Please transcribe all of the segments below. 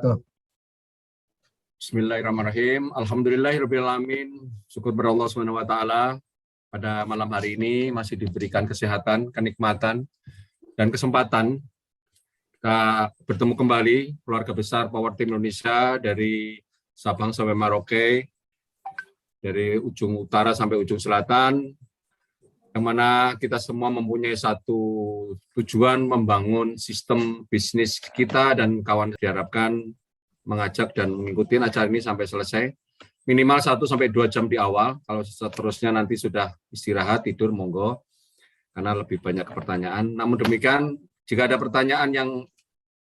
Tuh. Bismillahirrahmanirrahim. Alhamdulillahirrahmanirrahim. Syukur ber Allah SWT. Pada malam hari ini masih diberikan kesehatan, kenikmatan, dan kesempatan kita bertemu kembali keluarga besar Power Team Indonesia dari Sabang sampai Merauke, dari ujung utara sampai ujung selatan, yang mana kita semua mempunyai satu tujuan membangun sistem bisnis kita dan kawan diharapkan mengajak dan mengikuti acara ini sampai selesai. Minimal 1-2 jam di awal, kalau seterusnya nanti sudah istirahat, tidur, monggo, karena lebih banyak pertanyaan. Namun demikian, jika ada pertanyaan yang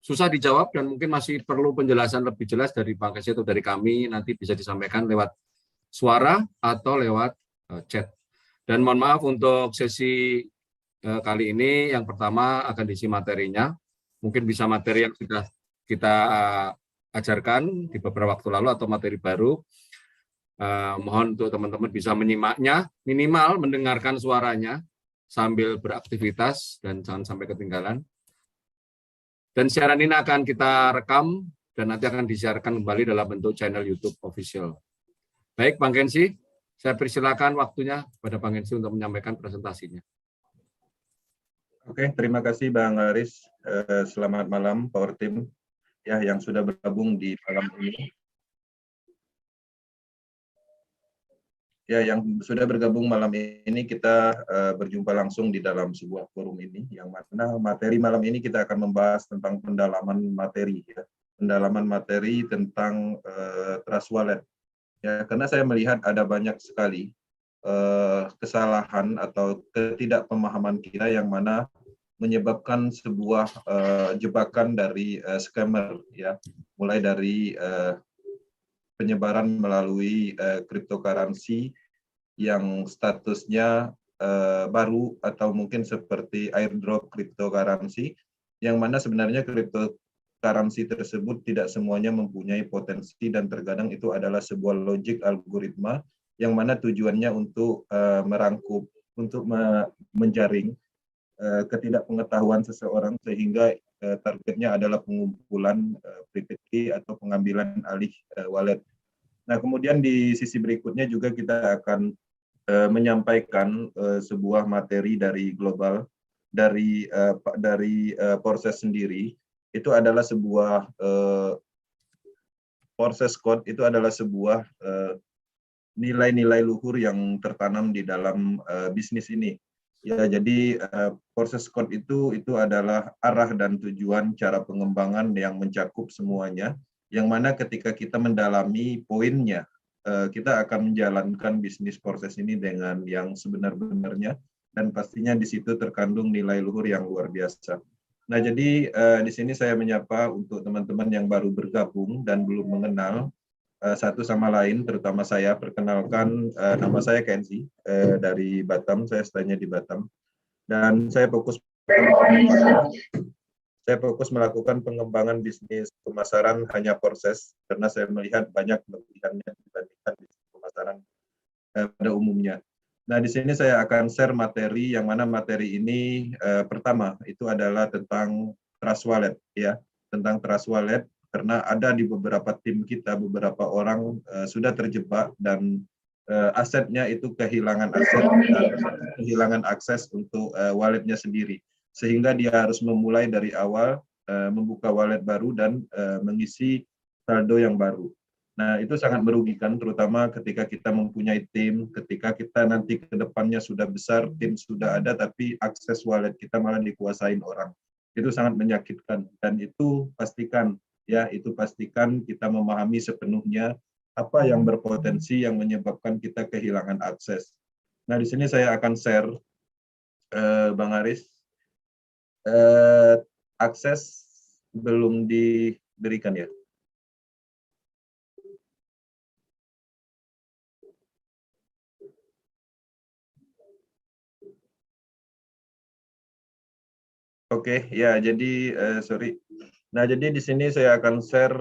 susah dijawab dan mungkin masih perlu penjelasan lebih jelas dari Pak Kesi atau dari kami, nanti bisa disampaikan lewat suara atau lewat chat. Dan mohon maaf untuk sesi kali ini, yang pertama akan diisi materinya, mungkin bisa materi yang sudah kita ajarkan di beberapa waktu lalu atau materi baru. Mohon untuk teman-teman bisa menyimaknya, minimal mendengarkan suaranya sambil beraktivitas dan jangan sampai ketinggalan. Dan siaran ini akan kita rekam dan nanti akan disiarkan kembali dalam bentuk channel YouTube official. Baik, Bang Kensi, saya persilakan waktunya pada Bang Kensi untuk menyampaikan presentasinya. Oke, terima kasih Bang Aris. Selamat malam Power Team ya yang sudah bergabung di malam ini. Ya, yang sudah bergabung malam ini kita berjumpa langsung di dalam sebuah forum ini, yang mana materi malam ini kita akan membahas tentang pendalaman materi, ya. Pendalaman materi tentang Trust Wallet. Ya, karena saya melihat ada banyak sekali kesalahan atau ketidakpemahaman kita yang mana menyebabkan sebuah jebakan dari scammer, ya, mulai dari penyebaran melalui cryptocurrency yang statusnya baru atau mungkin seperti airdrop cryptocurrency, yang mana sebenarnya cryptocurrency tersebut tidak semuanya mempunyai potensi dan terkadang itu adalah sebuah logik algoritma yang mana tujuannya untuk merangkup, untuk menjaring ketidakpengetahuan seseorang sehingga targetnya adalah pengumpulan private key atau pengambilan alih wallet. Nah, kemudian di sisi berikutnya juga kita akan menyampaikan sebuah materi dari global, dari Porses sendiri. Itu adalah sebuah Porses Code, itu adalah sebuah nilai-nilai luhur yang tertanam di dalam bisnis ini. Ya, jadi Porses Code itu adalah arah dan tujuan cara pengembangan yang mencakup semuanya, yang mana ketika kita mendalami poinnya, kita akan menjalankan bisnis Porses ini dengan yang sebenar-benarnya, dan pastinya di situ terkandung nilai luhur yang luar biasa. Nah, jadi di sini saya menyapa untuk teman-teman yang baru bergabung dan belum mengenal satu sama lain, terutama saya. Perkenalkan, nama saya Kenzi dari Batam, saya stay-nya di Batam, dan saya fokus melakukan pengembangan bisnis pemasaran hanya Porses, karena saya melihat banyak kelebihannya dibandingkan bisnis pemasaran pada umumnya. Nah, di sini saya akan share materi, yang mana materi ini pertama itu adalah tentang Trust Wallet, ya, tentang Trust Wallet. Karena ada di beberapa tim kita, beberapa orang sudah terjebak dan asetnya itu kehilangan aset dan kehilangan akses untuk walletnya sendiri. Sehingga dia harus memulai dari awal, membuka wallet baru dan mengisi saldo yang baru. Nah, itu sangat merugikan, terutama ketika kita mempunyai tim, ketika kita nanti ke depannya sudah besar, tim sudah ada, tapi akses wallet kita malah dikuasain orang. Itu sangat menyakitkan, dan itu pastikan, ya, itu pastikan kita memahami sepenuhnya apa yang berpotensi yang menyebabkan kita kehilangan akses. Nah, di sini saya akan share, Bang Aris, akses belum diberikan, ya. Oke, ya, jadi sorry. Nah, jadi di sini saya akan share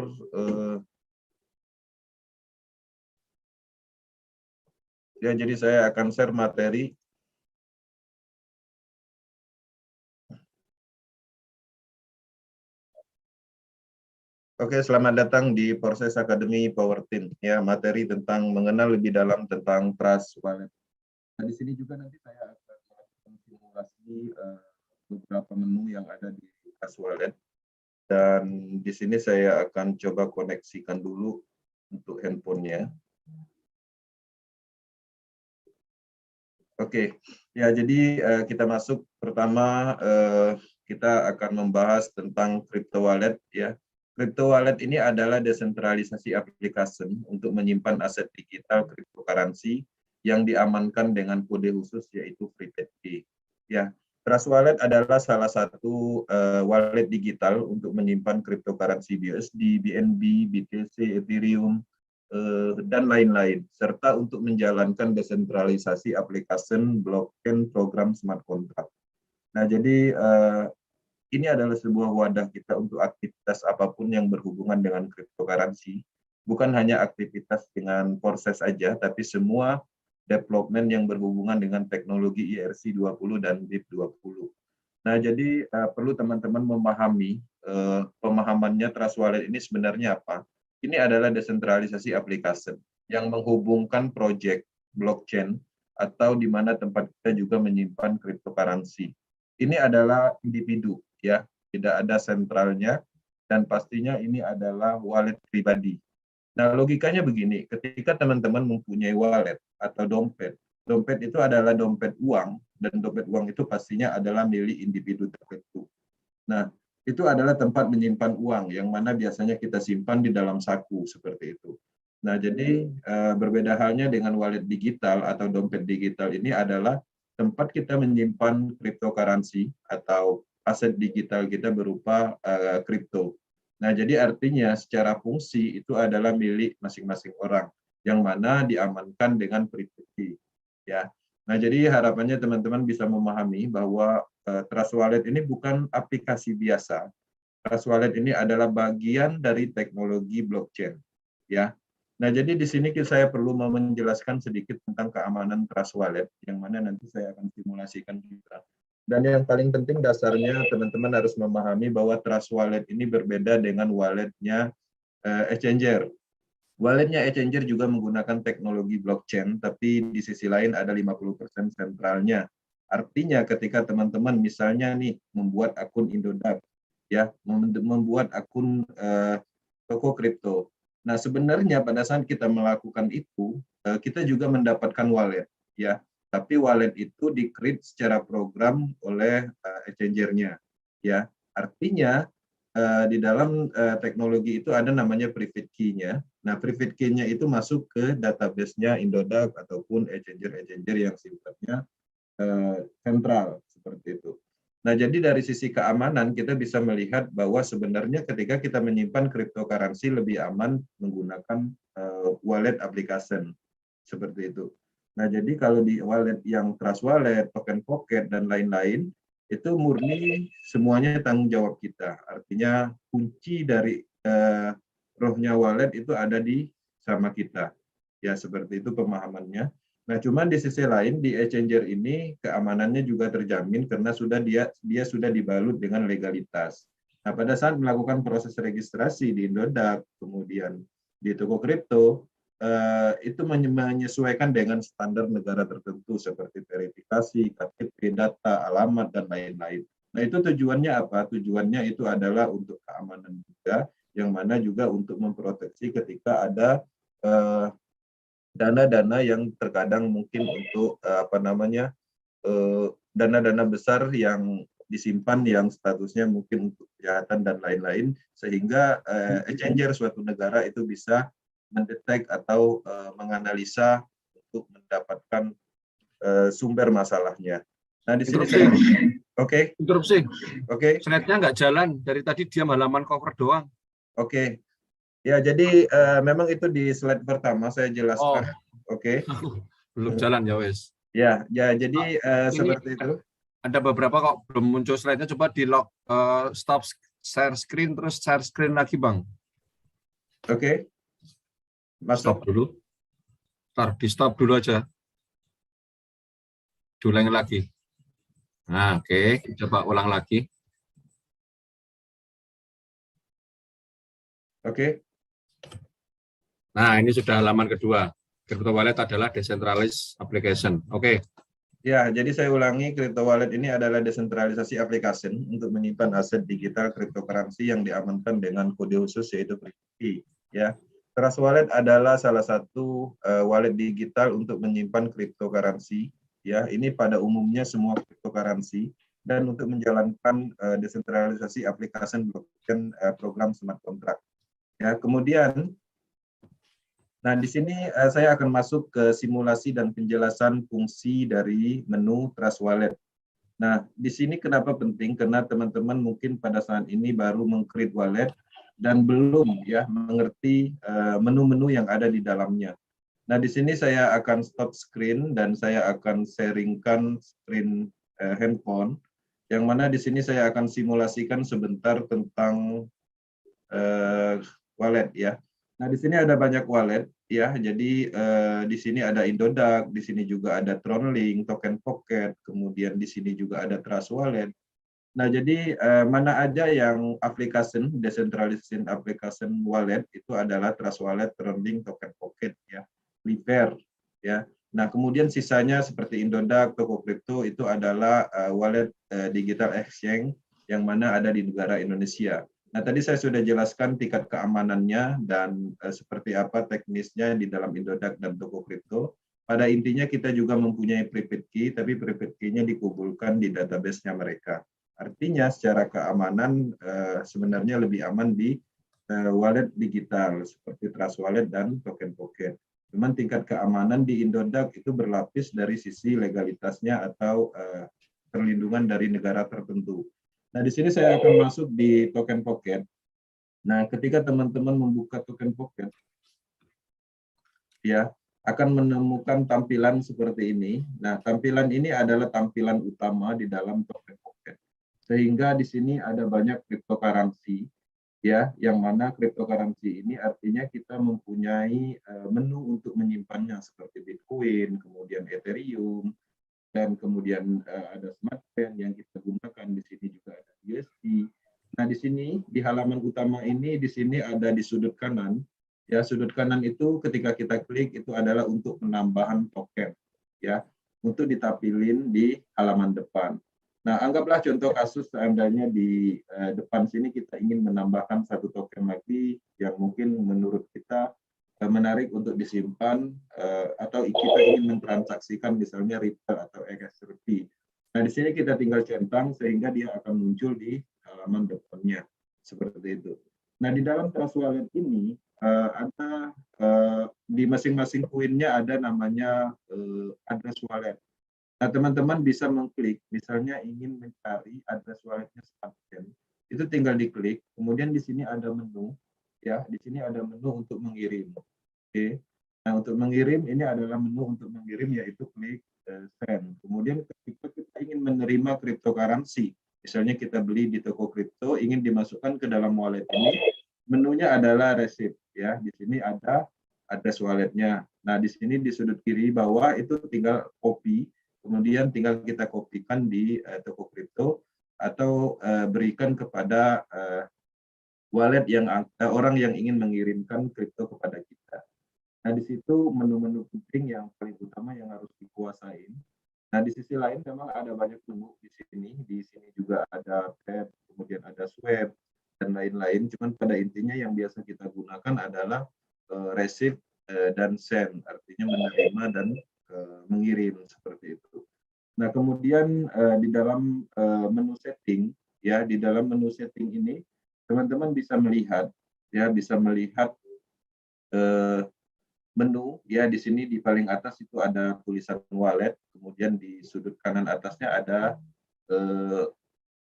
ya, jadi saya akan share materi. Oke, selamat datang di Proses Academy Powertin. Ya, materi tentang mengenal lebih dalam tentang Trust Wallet. Nah, di sini juga nanti saya akan melakukan simulasi beberapa menu yang ada di Trust Wallet. Dan di sini saya akan coba koneksikan dulu untuk handphonenya. Oke, ya jadi kita masuk pertama kita akan membahas tentang crypto wallet ya. Crypto wallet ini adalah desentralisasi aplikasi untuk menyimpan aset digital cryptocurrency yang diamankan dengan kode khusus yaitu private key. Ya, Trust Wallet adalah salah satu wallet digital untuk menyimpan cryptocurrency BUSD, BNB, BTC, Ethereum, dan lain-lain, serta untuk menjalankan desentralisasi aplikasi blockchain program smart contract. Nah, jadi ini adalah sebuah wadah kita untuk aktivitas apapun yang berhubungan dengan cryptocurrency, bukan hanya aktivitas dengan proses saja, tapi semua development yang berhubungan dengan teknologi ERC20 dan BIP20. Nah, jadi perlu teman-teman memahami pemahamannya Trust Wallet ini sebenarnya apa. Ini adalah desentralisasi aplikasi yang menghubungkan proyek blockchain atau di mana tempat kita juga menyimpan cryptocurrency. Ini adalah individu, ya, tidak ada sentralnya, dan pastinya ini adalah wallet pribadi. Nah, logikanya begini, ketika teman-teman mempunyai wallet atau dompet, dompet itu adalah dompet uang, dan dompet uang itu pastinya adalah milik individu tertentu. Nah, itu adalah tempat menyimpan uang, yang mana biasanya kita simpan di dalam saku, seperti itu. Nah, jadi berbeda halnya dengan wallet digital atau dompet digital ini adalah tempat kita menyimpan cryptocurrency atau aset digital kita berupa kripto. Nah, jadi artinya secara fungsi itu adalah milik masing-masing orang, yang mana diamankan dengan private key. Ya. Nah, jadi harapannya teman-teman bisa memahami bahwa Trust Wallet ini bukan aplikasi biasa. Trust Wallet ini adalah bagian dari teknologi blockchain. Ya. Nah, jadi di sini saya perlu menjelaskan sedikit tentang keamanan Trust Wallet, yang mana nanti saya akan simulasikan juga. Dan yang paling penting dasarnya teman-teman harus memahami bahwa Trust Wallet ini berbeda dengan walletnya exchanger. Walletnya exchanger juga menggunakan teknologi blockchain, tapi di sisi lain ada 50% sentralnya. Artinya ketika teman-teman misalnya nih membuat akun Indodax, ya, membuat akun toko kripto. Nah, sebenarnya pada saat kita melakukan itu, kita juga mendapatkan wallet, ya. Tapi wallet itu di-create secara program oleh exchanger-nya, ya. Artinya di dalam teknologi itu ada namanya private key-nya. Nah, private key-nya itu masuk ke database-nya Indodax ataupun exchanger-exchanger yang sifatnya sentral, seperti itu. Nah, jadi dari sisi keamanan kita bisa melihat bahwa sebenarnya ketika kita menyimpan cryptocurrency lebih aman menggunakan wallet application, seperti itu. Nah, jadi kalau di wallet yang Trust Wallet, Token Pocket, dan lain-lain, itu murni semuanya tanggung jawab kita. Artinya kunci dari rohnya wallet itu ada di sama kita. Ya, seperti itu pemahamannya. Nah, cuman di sisi lain di exchanger ini keamanannya juga terjamin karena dia sudah dibalut dengan legalitas. Nah, pada saat melakukan proses registrasi di Indodax, kemudian di toko kripto, itu menyesuaikan dengan standar negara tertentu seperti verifikasi, KTP, data, alamat, dan lain-lain. Nah, itu tujuannya apa? Tujuannya itu adalah untuk keamanan juga, yang mana juga untuk memproteksi ketika ada dana-dana yang terkadang mungkin untuk dana-dana besar yang disimpan yang statusnya mungkin untuk kejahatan dan lain-lain, sehingga exchanger suatu negara itu bisa mendetek atau menganalisa untuk mendapatkan sumber masalahnya. Nah, di sini Interupsi. Oke. Interupsi. Oke. Slide-nya nggak jalan. Dari tadi diam halaman cover doang. Oke. Ya, jadi memang itu di slide pertama saya jelaskan. Oke. Belum jalan ya, wes. Ya, jadi seperti itu. Ada beberapa kok belum muncul slide-nya. Coba di lock, stop share screen, terus share screen lagi, Bang. Oke. Stop dulu. Ntar di stop dulu aja. Diulangi lagi. Nah, oke. Coba ulang lagi. Oke. Nah, ini sudah halaman kedua. Crypto wallet adalah decentralized application. Oke. Ya, jadi saya ulangi, crypto wallet ini adalah desentralisasi aplikasi untuk menyimpan aset digital cryptocurrency yang diamankan dengan kode khusus yaitu private key. Ya, Trust Wallet adalah salah satu wallet digital untuk menyimpan cryptocurrency. Ya, ini pada umumnya semua cryptocurrency dan untuk menjalankan desentralisasi aplikasi blockchain program smart contract. Ya, kemudian nah, di sini saya akan masuk ke simulasi dan penjelasan fungsi dari menu Trust Wallet. Nah, di sini kenapa penting? Karena teman-teman mungkin pada saat ini baru meng-create wallet dan belum ya mengerti menu-menu yang ada di dalamnya. Nah, di sini saya akan stop screen dan saya akan sharingkan screen handphone, yang mana di sini saya akan simulasikan sebentar tentang wallet ya. Nah, di sini ada banyak wallet ya. Jadi di sini ada Indodax, di sini juga ada Tronlink, Token Pocket, kemudian di sini juga ada Trust Wallet. Nah, jadi mana aja yang application decentralized application wallet itu adalah Trust Wallet, Tronlink, Token Pocket ya, Liver ya. Nah, kemudian sisanya seperti Indodax, Toko Kripto itu adalah wallet digital exchange yang mana ada di negara Indonesia. Nah, tadi saya sudah jelaskan tingkat keamanannya dan seperti apa teknisnya di dalam Indodax dan Toko Kripto. Pada intinya kita juga mempunyai private key, tapi private key-nya dikumpulkan di database-nya mereka. Artinya secara keamanan sebenarnya lebih aman di wallet digital seperti Trust Wallet dan Token Pocket. Cuman tingkat keamanan di Indodax itu berlapis dari sisi legalitasnya atau perlindungan dari negara tertentu. Nah, di sini saya akan masuk di Token Pocket. Nah, ketika teman-teman membuka Token Pocket, ya, akan menemukan tampilan seperti ini. Nah, tampilan ini adalah tampilan utama di dalam Token Pocket. Sehingga di sini ada banyak cryptocurrency, ya, yang mana cryptocurrency ini artinya kita mempunyai menu untuk menyimpannya seperti Bitcoin, kemudian Ethereum, dan kemudian ada smart pen yang kita gunakan. Di sini juga ada USD. Nah, di sini di halaman utama ini di sini ada di sudut kanan. Ya, sudut kanan itu ketika kita klik itu adalah untuk penambahan token ya, untuk ditampilin di halaman depan. Nah, anggaplah contoh kasus seandainya di depan sini kita ingin menambahkan satu token lagi yang mungkin menurut kita menarik untuk disimpan atau kita ingin mentransaksikan misalnya Ripple atau XRP. Nah, di sini kita tinggal centang sehingga dia akan muncul di halaman depannya seperti itu. Nah, di dalam Trust Wallet ini ada di masing-masing koinnya ada namanya address wallet. Nah, teman-teman bisa mengklik, misalnya ingin mencari address walletnya SmartChain, itu tinggal diklik. Kemudian di sini ada menu, ya, di sini ada menu untuk mengirim. Oke. Nah, untuk mengirim ini adalah menu untuk mengirim yaitu klik send. Kemudian ketika kita ingin menerima cryptocurrency, misalnya kita beli di toko kripto, ingin dimasukkan ke dalam wallet ini, menunya adalah receipt, ya. Di sini ada address walletnya. Nah, di sini di sudut kiri bawah itu tinggal copy, kemudian tinggal kita kopikan di toko kripto atau berikan kepada wallet yang orang yang ingin mengirimkan kripto kepada kita. Nah, di situ menu-menu penting yang paling utama yang harus dikuasain. Nah, di sisi lain memang ada banyak menu di sini. Di sini juga ada tab, kemudian ada swipe, dan lain-lain. Cuman pada intinya yang biasa kita gunakan adalah receive dan send, artinya menerima dan mengirim seperti itu. Nah, kemudian di dalam menu setting, ya, di dalam menu setting ini teman-teman bisa melihat, ya, bisa melihat menu, ya, di sini di paling atas itu ada tulisan wallet, kemudian di sudut kanan atasnya ada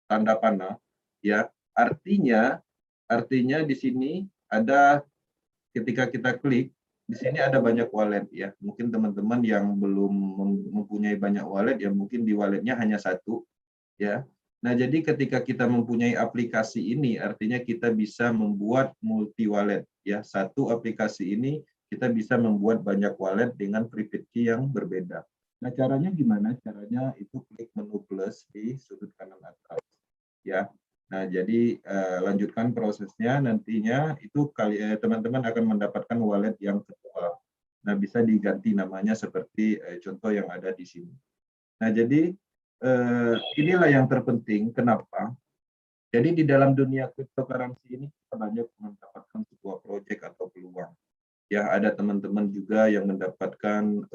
tanda panah, ya, artinya di sini ada ketika kita klik di sini ada banyak wallet, ya, mungkin teman-teman yang belum mempunyai banyak wallet ya mungkin di walletnya hanya satu, ya. Nah, jadi ketika kita mempunyai aplikasi ini artinya kita bisa membuat multi wallet, ya, satu aplikasi ini kita bisa membuat banyak wallet dengan private key yang berbeda. Nah, caranya gimana? Caranya itu klik menu plus di sudut kanan atas, ya. Nah, jadi lanjutkan prosesnya, nantinya itu teman-teman akan mendapatkan wallet yang kedua. Nah, bisa diganti namanya seperti contoh yang ada di sini. Nah, jadi inilah yang terpenting. Kenapa? Jadi di dalam dunia cryptocurrency ini kita banyak mendapatkan sebuah proyek atau peluang. Ya, ada teman-teman juga yang mendapatkan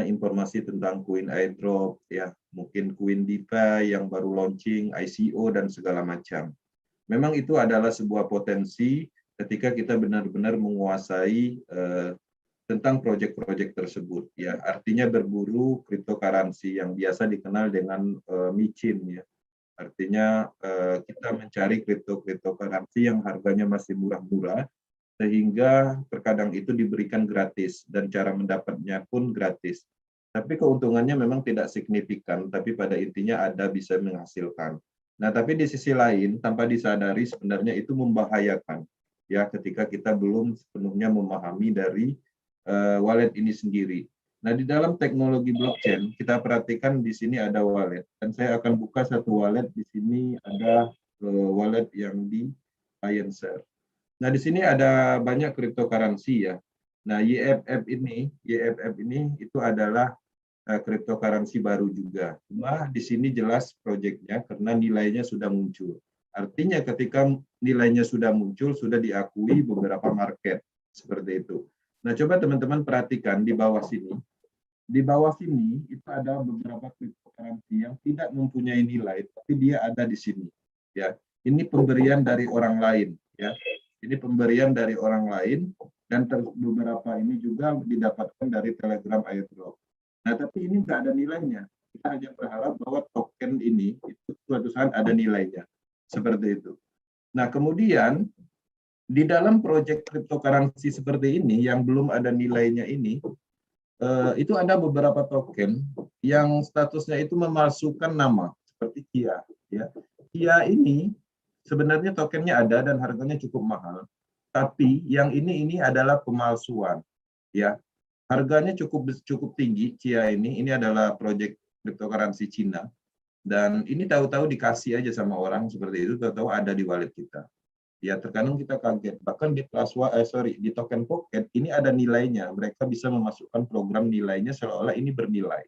informasi tentang koin airdrop, ya mungkin koin DeFi yang baru launching, ICO dan segala macam. Memang itu adalah sebuah potensi ketika kita benar-benar menguasai tentang proyek-proyek tersebut, ya artinya berburu cryptocurrency yang biasa dikenal dengan micin, ya artinya kita mencari cryptocurrency yang harganya masih murah-murah sehingga terkadang itu diberikan gratis dan cara mendapatnya pun gratis. Tapi keuntungannya memang tidak signifikan, tapi pada intinya ada bisa menghasilkan. Nah, tapi di sisi lain tanpa disadari sebenarnya itu membahayakan ya ketika kita belum sepenuhnya memahami dari wallet ini sendiri. Nah, di dalam teknologi blockchain kita perhatikan di sini ada wallet dan saya akan buka satu wallet. Di sini ada wallet yang di Pioneer. Nah, di sini ada banyak cryptocurrency, ya. Nah, YFF ini itu adalah cryptocurrency baru juga. Cuma di sini jelas proyeknya karena nilainya sudah muncul. Artinya ketika nilainya sudah muncul, sudah diakui beberapa market seperti itu. Nah, coba teman-teman perhatikan di bawah sini. Di bawah sini itu ada beberapa cryptocurrency yang tidak mempunyai nilai, tapi dia ada di sini. Ya, ini pemberian dari orang lain. Ya, ini pemberian dari orang lain dan beberapa ini juga didapatkan dari Telegram airdrop. Nah, tapi ini nggak ada nilainya. Kita hanya berharap bahwa token ini itu suatu saat ada nilainya. Seperti itu. Nah, kemudian di dalam proyek cryptocurrency seperti ini yang belum ada nilainya ini, itu ada beberapa token yang statusnya itu memalsukan nama seperti Kia. Ya. Kia ini sebenarnya tokennya ada dan harganya cukup mahal, tapi yang ini adalah pemalsuan. Ya, harganya cukup tinggi. Kia ini adalah proyek cryptocurrency Cina dan ini tahu-tahu dikasih aja sama orang seperti itu, tahu-tahu ada di wallet kita. Ya, terkadang kita kaget. Bahkan di token pocket ini ada nilainya. Mereka bisa memasukkan program nilainya seolah-olah ini bernilai.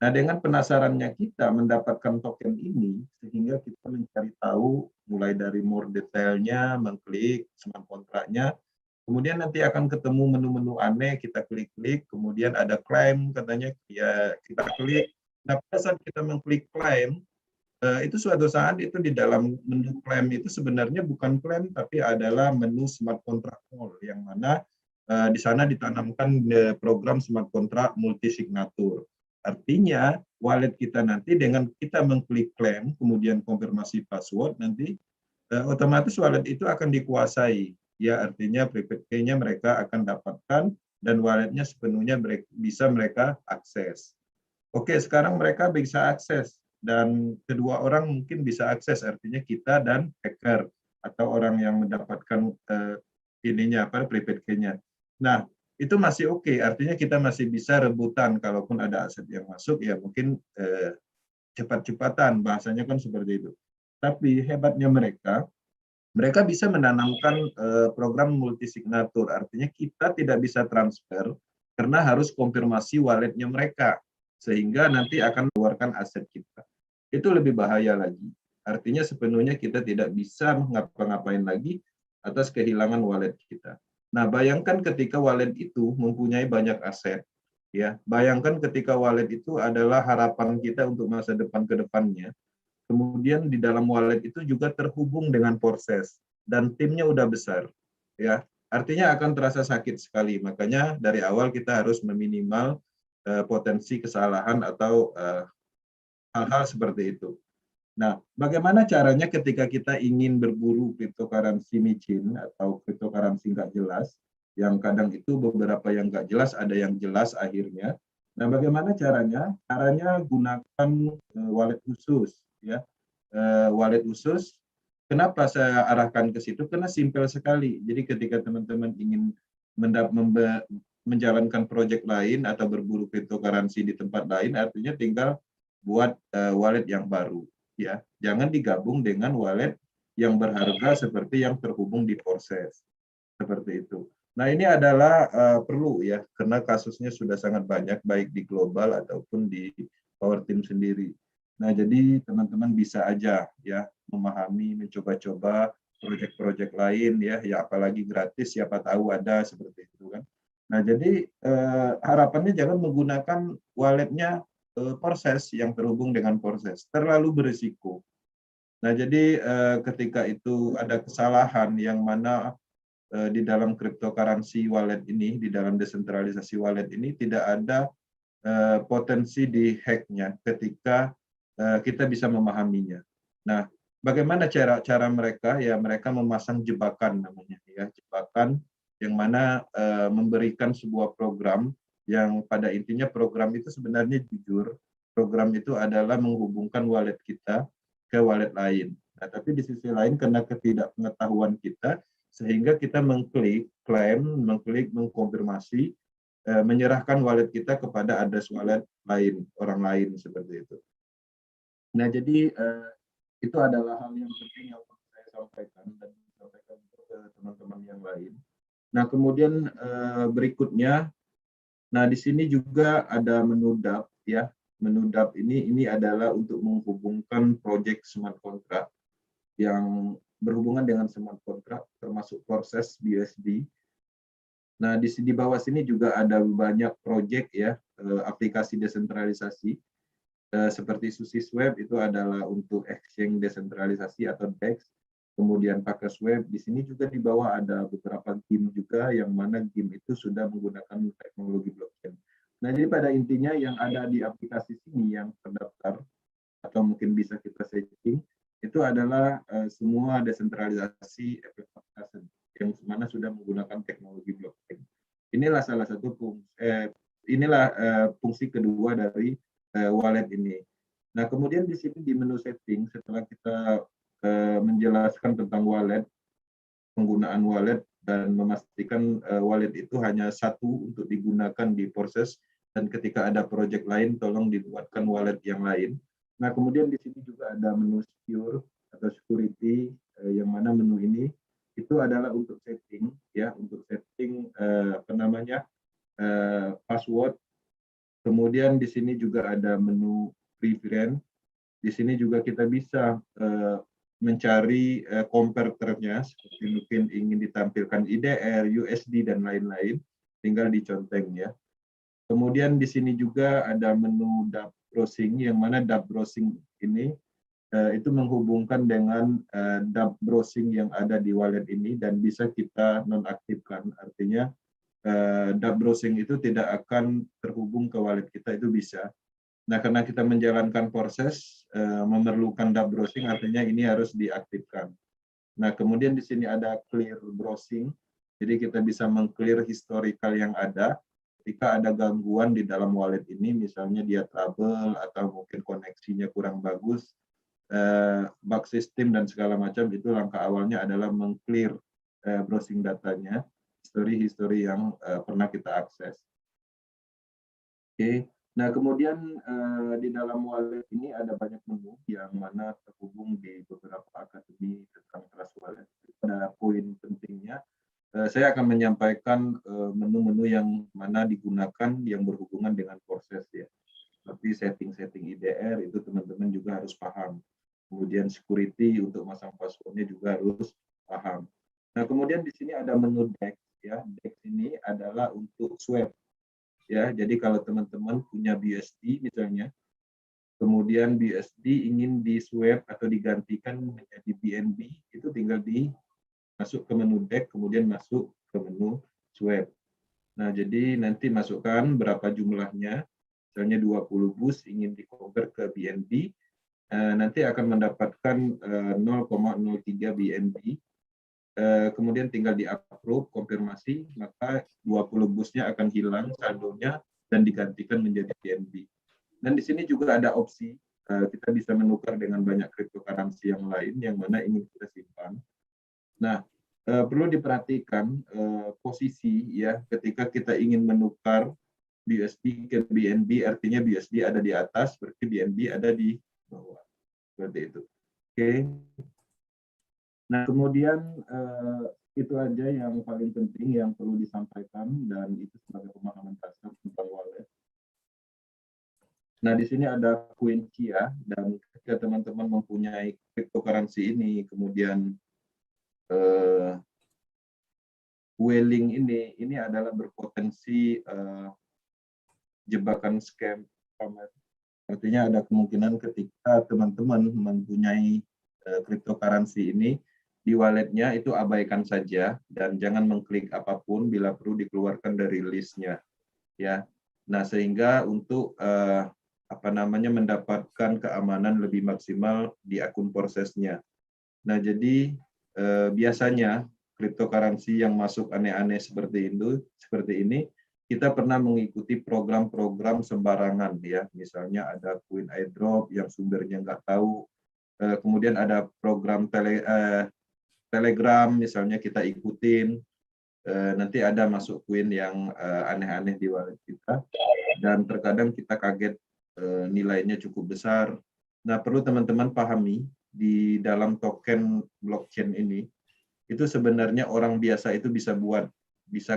Nah, dengan penasarannya kita mendapatkan token ini, sehingga kita mencari tahu mulai dari more detailnya, mengklik smart kontraknya, kemudian nanti akan ketemu menu-menu aneh, kita klik-klik, kemudian ada claim, katanya ya kita klik. Nah, pada saat kita mengklik claim, itu suatu saat itu di dalam menu claim itu sebenarnya bukan claim, tapi adalah menu smart contract call, yang mana di sana ditanamkan program smart contract multi signature. Artinya wallet kita nanti dengan kita mengklik claim, kemudian konfirmasi password, nanti otomatis wallet itu akan dikuasai. Ya, artinya prepaid key-nya mereka akan dapatkan dan walletnya sepenuhnya bisa mereka akses. Oke, sekarang mereka bisa akses dan kedua orang mungkin bisa akses, artinya kita dan hacker atau orang yang mendapatkan prepaid key-nya. Nah, itu masih oke, artinya kita masih bisa rebutan kalaupun ada aset yang masuk, ya mungkin cepat-cepatan, bahasanya kan seperti itu. Tapi hebatnya mereka bisa menanamkan program multisignatur, artinya kita tidak bisa transfer karena harus konfirmasi walletnya mereka, sehingga nanti akan mengeluarkan aset kita. Itu lebih bahaya lagi. Artinya sepenuhnya kita tidak bisa ngapa-ngapain lagi atas kehilangan wallet kita. Nah, bayangkan ketika wallet itu mempunyai banyak aset, ya. Bayangkan ketika wallet itu adalah harapan kita untuk masa depan ke depannya. Kemudian di dalam wallet itu juga terhubung dengan proses dan timnya udah besar, ya. Artinya akan terasa sakit sekali. Makanya dari awal kita harus meminimal potensi kesalahan atau hal-hal seperti itu. Nah, bagaimana caranya ketika kita ingin berburu cryptocurrency micin atau cryptocurrency nggak jelas, yang kadang itu beberapa yang nggak jelas, ada yang jelas akhirnya. Nah, bagaimana caranya? Caranya gunakan wallet khusus, ya. Wallet khusus. Kenapa saya arahkan ke situ? Karena simpel sekali. Jadi ketika teman-teman ingin menjalankan proyek lain atau berburu cryptocurrency di tempat lain, artinya tinggal buat wallet yang baru. ya. Jangan digabung dengan wallet yang berharga seperti yang terhubung di proses. Seperti itu. Nah, ini adalah perlu ya, karena kasusnya sudah sangat banyak, baik di global ataupun di Power Team sendiri. Nah, jadi teman-teman bisa aja ya memahami, mencoba-coba proyek-proyek lain ya apalagi gratis, siapa tahu ada seperti itu kan. Nah, jadi harapannya jangan menggunakan walletnya proses yang terhubung dengan proses, terlalu berisiko. Nah, jadi ketika itu ada kesalahan yang mana di dalam cryptocurrency wallet ini, di dalam desentralisasi wallet ini tidak ada potensi di hack-nya ketika kita bisa memahaminya. Nah, bagaimana cara mereka? Ya, mereka memasang jebakan namanya ya, jebakan yang mana memberikan sebuah program yang pada intinya program itu sebenarnya jujur. Program itu adalah menghubungkan wallet kita ke wallet lain. Nah, tapi di sisi lain karena ketidakpengetahuan kita, sehingga kita mengklik, klaim, mengkonfirmasi, menyerahkan wallet kita kepada address wallet lain, orang lain seperti itu. Nah, jadi itu adalah hal yang penting yang saya sampaikan dan sampaikan ke teman-teman yang lain. Nah, kemudian berikutnya, nah di sini juga ada menu DApp ya. Menu DApp ini adalah untuk menghubungkan project smart contract yang berhubungan dengan smart contract termasuk proses BUSD. Nah, di bawah sini juga ada banyak proyek ya, aplikasi desentralisasi seperti SushiSwap itu adalah untuk exchange desentralisasi atau DEX. Kemudian PakkasWeb, di sini juga di bawah ada beberapa game juga yang mana game itu sudah menggunakan teknologi blockchain. Nah, jadi pada intinya yang ada di aplikasi sini yang terdaftar atau mungkin bisa kita setting itu adalah semua desentralisasi efek yang mana sudah menggunakan teknologi blockchain. Inilah salah satu fungsi kedua dari wallet ini. Nah, kemudian di sini di menu setting setelah kita menjelaskan tentang wallet, penggunaan wallet dan memastikan wallet itu hanya satu untuk digunakan di proses dan ketika ada project lain tolong dibuatkan wallet yang lain. Nah, kemudian di sini juga ada menu secure atau security yang mana menu ini itu adalah untuk setting ya, untuk setting password. Kemudian di sini juga ada menu preference. Di sini juga kita bisa mencari konverternya seperti mungkin ingin ditampilkan IDR, USD dan lain-lain, tinggal diconteng ya. Kemudian di sini juga ada menu DApp browsing yang mana DApp browsing ini itu menghubungkan dengan DApp browsing yang ada di wallet ini dan bisa kita nonaktifkan. Artinya DApp browsing itu tidak akan terhubung ke wallet kita, itu bisa. Nah, karena kita menjalankan proses memerlukan DApp browsing, artinya ini harus diaktifkan. Nah, kemudian di sini ada clear browsing, jadi kita bisa meng-clear historical yang ada. Ketika ada gangguan di dalam wallet ini, misalnya dia trouble atau mungkin koneksinya kurang bagus, bug system dan segala macam, itu langkah awalnya adalah meng-clear browsing datanya, history yang pernah kita akses. Oke. Nah, kemudian di dalam wallet ini ada banyak menu yang mana terhubung di beberapa akademi tentang Trust Wallet. Ada poin pentingnya. Saya akan menyampaikan menu-menu yang mana digunakan yang berhubungan dengan proses ya. Seperti setting-setting IDR itu teman-teman juga harus paham. Kemudian security untuk masang passwordnya juga harus paham. Nah, kemudian di sini ada menu DEX ya. DEX ini adalah untuk swap. Ya, jadi kalau teman-teman punya BUSD misalnya, kemudian BUSD ingin di swap atau digantikan menjadi BNB, itu tinggal masuk ke menu DEX, kemudian masuk ke menu swap. Nah, jadi nanti masukkan berapa jumlahnya, misalnya 20 bus ingin di-convert ke BNB, nanti akan mendapatkan 0,03 BNB. Kemudian tinggal di-approve, konfirmasi, maka 20 busnya akan hilang saldonya dan digantikan menjadi BNB. Dan di sini juga ada opsi, kita bisa menukar dengan banyak cryptocurrency yang lain yang mana ingin kita simpan. Nah, perlu diperhatikan posisi ya ketika kita ingin menukar BUSD ke BNB, artinya BUSD ada di atas, berarti BNB ada di bawah. seperti itu. Oke. Nah, kemudian itu aja yang paling penting yang perlu disampaikan, dan itu sebagai pemahaman dasar tentang wallet. Nah, di sini ada kunci ya, dan ketika teman-teman mempunyai cryptocurrency ini, kemudian whaling ini adalah berpotensi jebakan scam. Artinya ada kemungkinan ketika teman-teman mempunyai cryptocurrency ini, di walletnya itu abaikan saja dan jangan mengklik apapun, bila perlu dikeluarkan dari listnya, ya. Nah, sehingga untuk mendapatkan keamanan lebih maksimal di akun prosesnya. Nah, jadi biasanya cryptocurrency yang masuk aneh-aneh seperti ini, kita pernah mengikuti program-program sembarangan ya. Misalnya ada coin airdrop yang sumbernya nggak tahu. Kemudian ada program Telegram misalnya kita ikutin. Nanti ada masuk coin yang aneh-aneh di wallet kita, dan terkadang kita kaget nilainya cukup besar. Nah, perlu teman-teman pahami, di dalam token blockchain ini, itu sebenarnya orang biasa itu bisa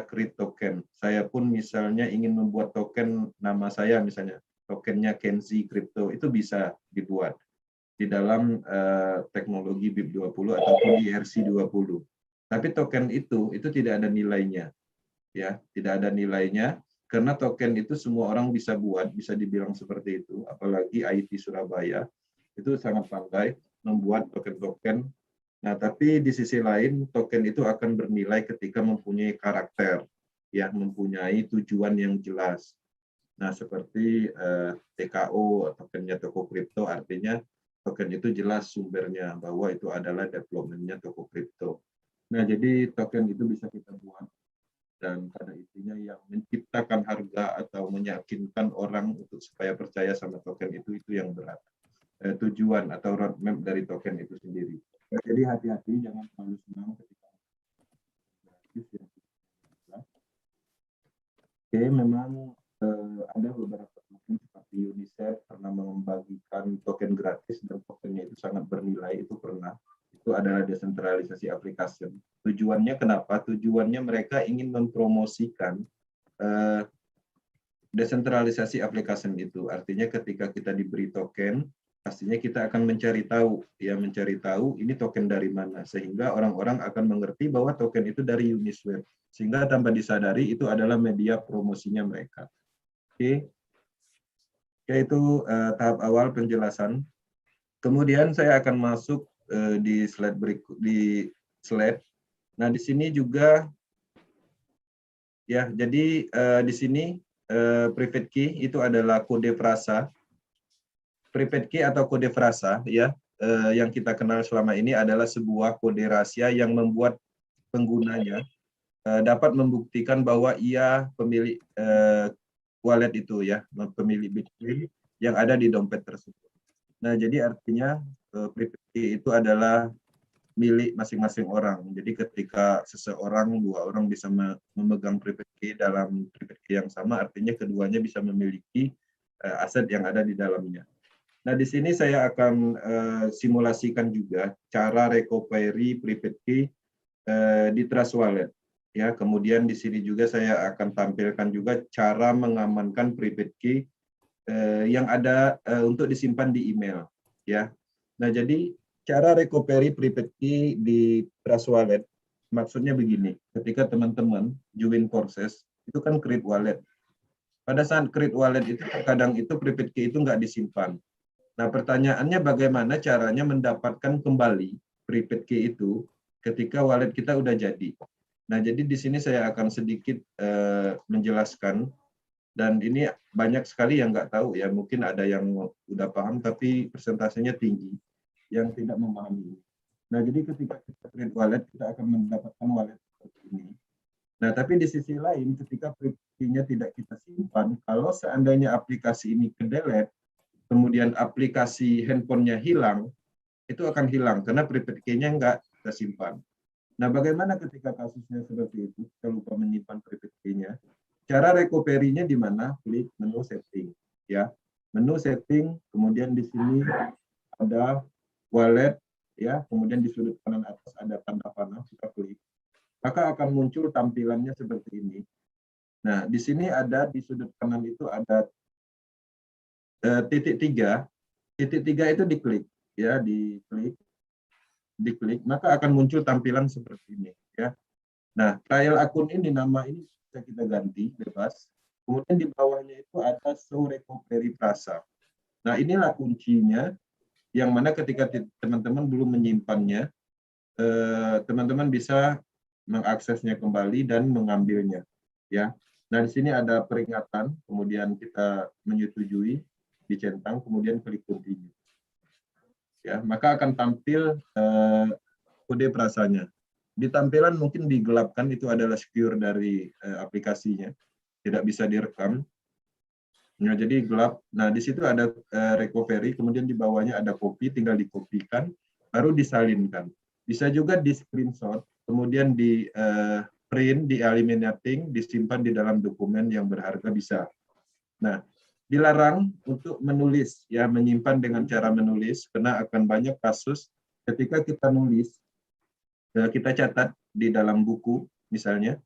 create token. Saya pun misalnya ingin membuat token nama saya, misalnya tokennya Kenzi Crypto, itu bisa dibuat di dalam teknologi BIP20 ataupun ERC20. Tapi token itu tidak ada nilainya, ya, tidak ada nilainya. Karena token itu semua orang bisa buat, bisa dibilang seperti itu, apalagi IT Surabaya, itu sangat pandai membuat token-token. Nah, tapi di sisi lain, token itu akan bernilai ketika mempunyai karakter, ya, mempunyai tujuan yang jelas. Nah, seperti TKO, tokennya toko kripto, artinya token itu jelas sumbernya, bahwa itu adalah development-nya toko kripto. Nah, jadi token itu bisa kita buat, dan pada intinya yang menciptakan harga atau meyakinkan orang untuk supaya percaya sama token itu yang berat. Tujuan atau roadmap dari token itu sendiri. Jadi hati-hati, jangan terlalu senang ketika gratis ya. Oke, memang ada beberapa token seperti UNICEF pernah membagikan token gratis dan tokennya itu sangat bernilai, itu pernah. Itu adalah desentralisasi aplikasi. Tujuannya kenapa? Tujuannya mereka ingin mempromosikan desentralisasi aplikasi itu. Artinya ketika kita diberi token, pastinya kita akan mencari tahu ini token dari mana, sehingga orang-orang akan mengerti bahwa token itu dari Uniswap, sehingga tanpa disadari itu adalah media promosinya mereka. Oke, itu tahap awal penjelasan. Kemudian saya akan masuk di slide berikut, Nah, di sini juga ya, jadi di sini private key itu adalah kode frasa. Private key atau kode frasa ya, yang kita kenal selama ini adalah sebuah kode rahasia yang membuat penggunanya dapat membuktikan bahwa ia pemilik wallet itu ya, pemilik Bitcoin yang ada di dompet tersebut. Nah, jadi artinya private key itu adalah milik masing-masing orang. Jadi ketika seseorang, dua orang bisa memegang private key dalam private key yang sama, artinya keduanya bisa memiliki aset yang ada di dalamnya. Nah, di sini saya akan simulasikan juga cara recovery private key di Trust Wallet. Ya, kemudian di sini juga saya akan tampilkan juga cara mengamankan private key yang ada untuk disimpan di email. Ya, nah jadi cara recovery private key di Trust Wallet maksudnya begini, ketika teman-teman join proses itu kan create wallet. Pada saat create wallet itu kadang itu private key itu nggak disimpan. Nah, pertanyaannya bagaimana caranya mendapatkan kembali private key itu ketika wallet kita udah jadi. Nah, jadi di sini saya akan sedikit menjelaskan, dan ini banyak sekali yang nggak tahu ya, mungkin ada yang udah paham tapi persentasenya tinggi yang tidak memahami. Nah, jadi ketika kita create wallet, kita akan mendapatkan wallet seperti ini. Nah, tapi di sisi lain, ketika private key-nya tidak kita simpan, kalau seandainya aplikasi ini ke-delete, kemudian aplikasi handphonenya hilang, itu akan hilang karena private key-nya nggak kita simpan. Nah, bagaimana ketika kasusnya seperti itu, kita lupa menyimpan private key-nya? Cara recovery-nya di mana? Klik menu setting, ya. Menu setting, kemudian di sini ada wallet, ya, kemudian di sudut kanan atas ada tanda panah, kita klik, maka akan muncul tampilannya seperti ini. Nah, di sini ada di sudut kanan itu ada titik 3. Titik 3 itu diklik, ya, diklik, maka akan muncul tampilan seperti ini, ya. Nah, trial akun ini, nama ini bisa kita ganti bebas. Kemudian di bawahnya itu ada show recovery frasa. Nah, inilah kuncinya, yang mana ketika teman-teman belum menyimpannya, teman-teman bisa mengaksesnya kembali dan mengambilnya, ya. Nah, di sini ada peringatan, kemudian kita menyetujui, dicentang, kemudian klik continue. Ya, maka akan tampil kode frasanya. Di tampilan mungkin digelapkan, itu adalah secure dari aplikasinya, tidak bisa direkam. Nah, jadi gelap. Nah, di situ ada recovery, kemudian di bawahnya ada copy, tinggal dikopikan, baru disalinkan. Bisa juga di screenshot, kemudian di print, di eliminating, disimpan di dalam dokumen yang berharga bisa. Nah, dilarang untuk menulis, ya, menyimpan dengan cara menulis, karena akan banyak kasus ketika kita nulis, kita catat di dalam buku, misalnya,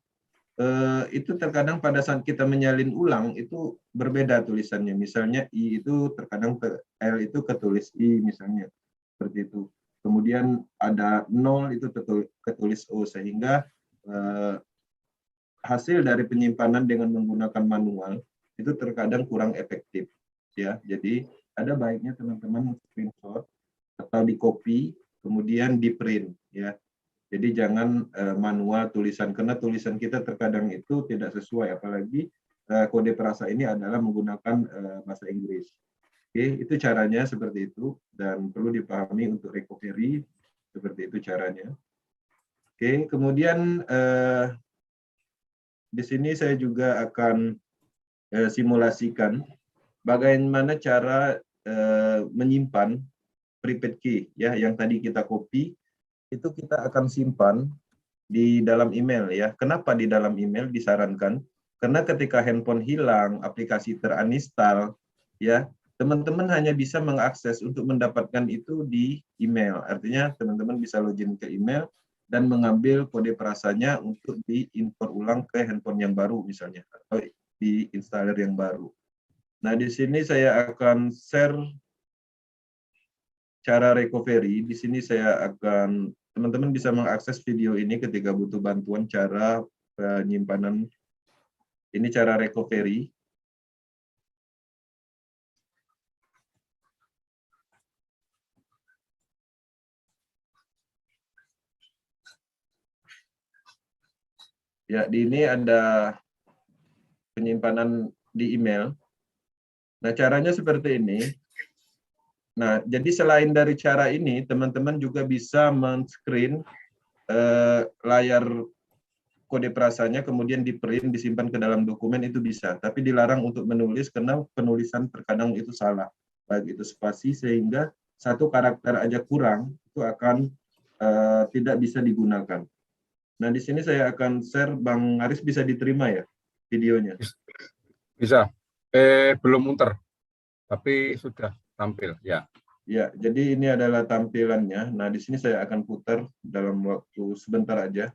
itu terkadang pada saat kita menyalin ulang itu berbeda tulisannya. Misalnya I itu terkadang L itu ketulis I misalnya, seperti itu. Kemudian ada 0 itu ketulis O, sehingga hasil dari penyimpanan dengan menggunakan manual itu terkadang kurang efektif, ya. Jadi ada baiknya teman-teman screenshot atau di copy kemudian di print, ya. Jadi jangan manual tulisan, karena tulisan kita terkadang itu tidak sesuai, apalagi kode frasa ini adalah menggunakan bahasa Inggris. Oke, itu caranya seperti itu, dan perlu dipahami untuk recovery, seperti itu caranya. Oke, kemudian di sini saya juga akan simulasikan bagaimana cara menyimpan prepaid key, ya, yang tadi kita copy, itu kita akan simpan di dalam email, ya. Kenapa di dalam email disarankan? Karena ketika handphone hilang, aplikasi terinstall, ya, teman-teman hanya bisa mengakses untuk mendapatkan itu di email. Artinya teman-teman bisa login ke email dan mengambil kode frasanya untuk diimport ulang ke handphone yang baru misalnya, atau di installer yang baru. Nah, di sini saya akan share cara recovery. Di sini saya akan, teman-teman bisa mengakses video ini ketika butuh bantuan cara penyimpanan. Ini cara recovery. Ya, di ini ada penyimpanan di email. Nah, caranya seperti ini. Nah, jadi selain dari cara ini, teman-teman juga bisa men-screen layar kode frasanya, kemudian di print, disimpan ke dalam dokumen, itu bisa. Tapi dilarang untuk menulis, karena penulisan terkadang itu salah. Baik itu spasi, sehingga satu karakter aja kurang, itu akan tidak bisa digunakan. Nah, di sini saya akan share, Bang Aris, bisa diterima ya videonya? Bisa. Belum muter, tapi sudah tampil, ya. Ya, jadi ini adalah tampilannya. Nah, di sini saya akan putar dalam waktu sebentar aja.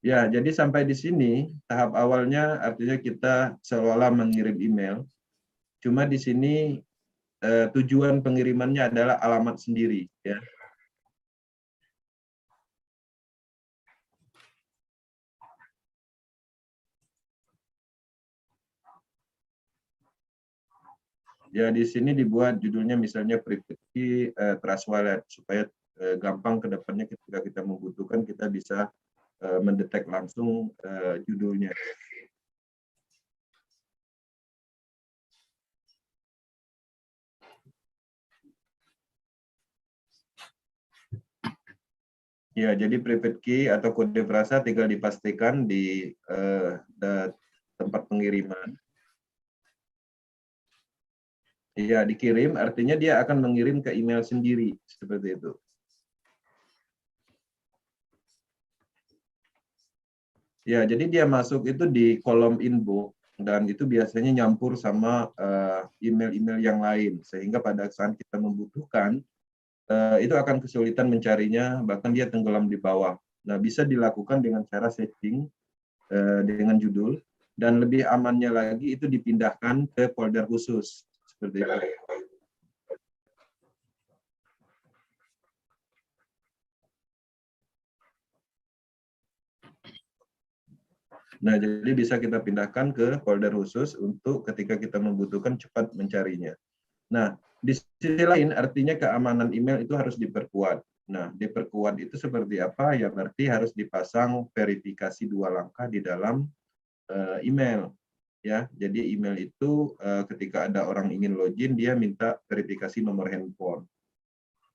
Ya, jadi sampai di sini tahap awalnya artinya kita seolah mengirim email. Cuma di sini tujuan pengirimannya adalah alamat sendiri, ya. Ya, di sini dibuat judulnya misalnya Prepaid Key Trust Wallet, supaya gampang ke depannya ketika kita membutuhkan, kita bisa mendetek langsung judulnya. Ya, jadi prepaid key atau kode frasa tinggal dipastikan di tempat pengiriman. Iya, dikirim, artinya dia akan mengirim ke email sendiri, seperti itu. Ya, jadi dia masuk itu di kolom inbox dan itu biasanya nyampur sama email-email yang lain sehingga pada saat kita membutuhkan itu akan kesulitan mencarinya, bahkan dia tenggelam di bawah. Nah, bisa dilakukan dengan cara setting dengan judul dan lebih amannya lagi itu dipindahkan ke folder khusus seperti itu. Nah, jadi bisa kita pindahkan ke folder khusus untuk ketika kita membutuhkan cepat mencarinya. Nah, di sisi lain artinya keamanan email itu harus diperkuat. Nah, diperkuat itu seperti apa? Ya berarti harus dipasang verifikasi 2 langkah di dalam email. Ya, jadi email itu ketika ada orang ingin login, dia minta verifikasi nomor handphone.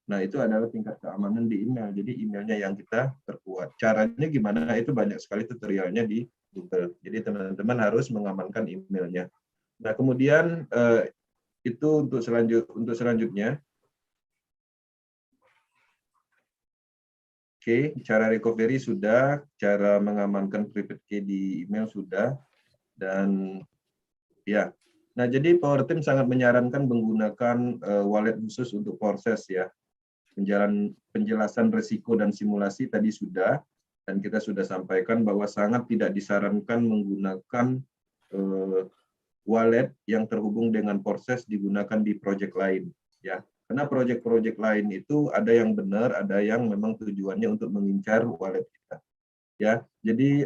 Nah, itu adalah tingkat keamanan di email. Jadi emailnya yang kita perkuat. Caranya gimana? Itu banyak sekali tutorialnya di Google. Jadi teman-teman harus mengamankan emailnya. Nah, kemudian itu untuk selanjutnya. Oke, cara recovery sudah, cara mengamankan private key di email sudah, dan ya. Nah, jadi Power Team sangat menyarankan menggunakan wallet khusus untuk proses ya. Penjelasan risiko dan simulasi tadi sudah, dan kita sudah sampaikan bahwa sangat tidak disarankan menggunakan wallet yang terhubung dengan proses digunakan di project lain ya. Karena project-project lain itu ada yang benar, ada yang memang tujuannya untuk mengincar wallet kita ya. Jadi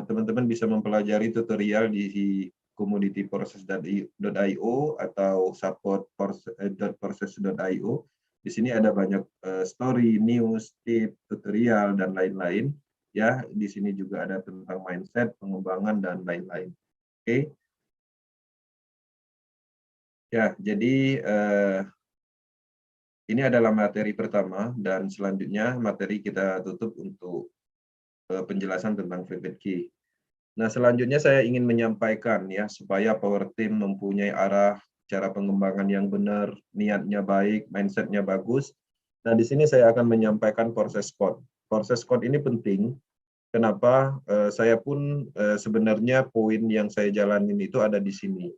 teman-teman bisa mempelajari tutorial di comunityprocess.io atau support.process.io. Di sini ada banyak story, news, tip, tutorial dan lain-lain ya. Di sini juga ada tentang mindset, pengembangan dan lain-lain. Oke. Ya, jadi ini adalah materi pertama dan selanjutnya materi kita tutup untuk penjelasan tentang private key. Nah, selanjutnya saya ingin menyampaikan ya supaya Power Team mempunyai arah cara pengembangan yang benar, niatnya baik, mindsetnya bagus. Nah, di sini saya akan menyampaikan proses code. Proses code ini penting. Kenapa? Saya pun sebenarnya poin yang saya jalanin itu ada di sini.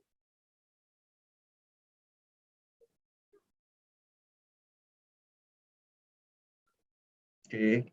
Oke.